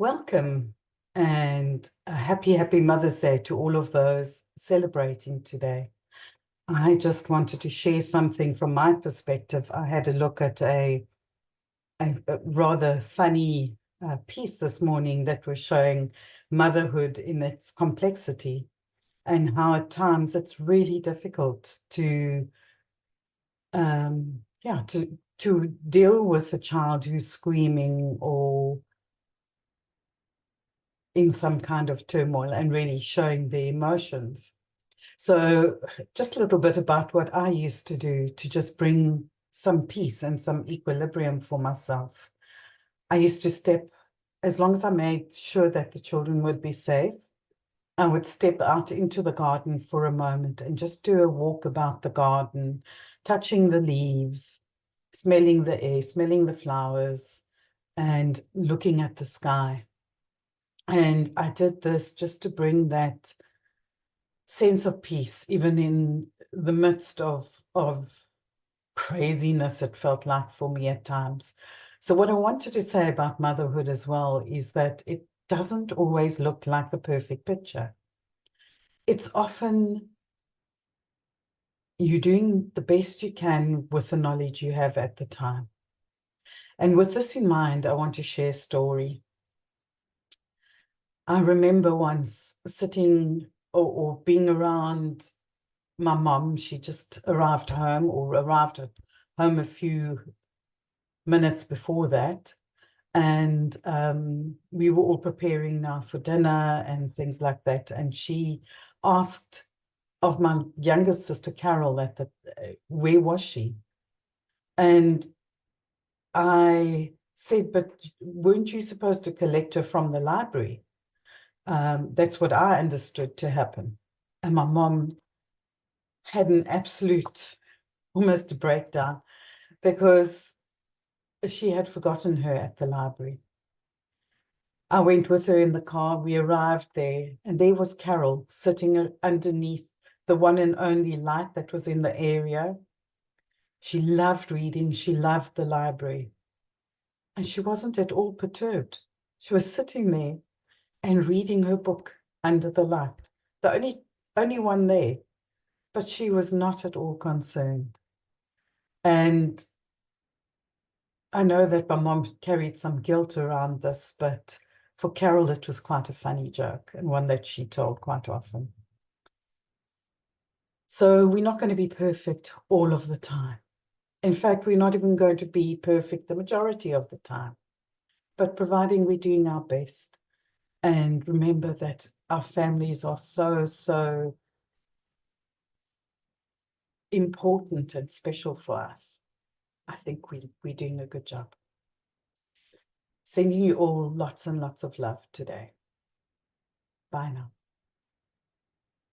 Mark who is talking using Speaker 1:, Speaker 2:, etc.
Speaker 1: Welcome and a happy Mother's Day to all of those celebrating today. I just wanted to share something from my perspective. I had a look at a rather funny piece this morning that was showing motherhood in its complexity and how at times it's really difficult to deal with a child who's screaming or in some kind of turmoil and really showing the emotions. So just a little bit about what I used to do to just bring some peace and some equilibrium for myself. I used to step, as long as I made sure that the children would be safe, I would step out into the garden for a moment and just do a walk about the garden, touching the leaves, smelling the air, smelling the flowers, and looking at the sky. And I did this just to bring that sense of peace, even in the midst of craziness, it felt like for me at times. So what I wanted to say about motherhood as well is that it doesn't always look like the perfect picture. It's often you doing the best you can with the knowledge you have at the time. And with this in mind, I want to share a story. I remember once sitting or being around my mom. She just arrived home or arrived at home a few minutes before that. And we were all preparing now for dinner and things like that. And she asked of my youngest sister, Carol, where was she? And I said, but weren't you supposed to collect her from the library? That's what I understood to happen. And my mom had an absolute, almost a breakdown, because she had forgotten her at the library. I went with her in the car. We arrived there, and there was Carol sitting underneath the one and only light that was in the area. She loved reading. She loved the library. And she wasn't at all perturbed. She was sitting there and reading her book under the light, the only one there. But she was not at all concerned. And I know that my mom carried some guilt around this, but for Carol, it was quite a funny joke and one that she told quite often. So we're not going to be perfect all of the time. In fact, we're not even going to be perfect the majority of the time, but providing we're doing our best. And remember that our families are so important and special for us. I think we're doing a good job. Sending you all lots and lots of love today. Bye now.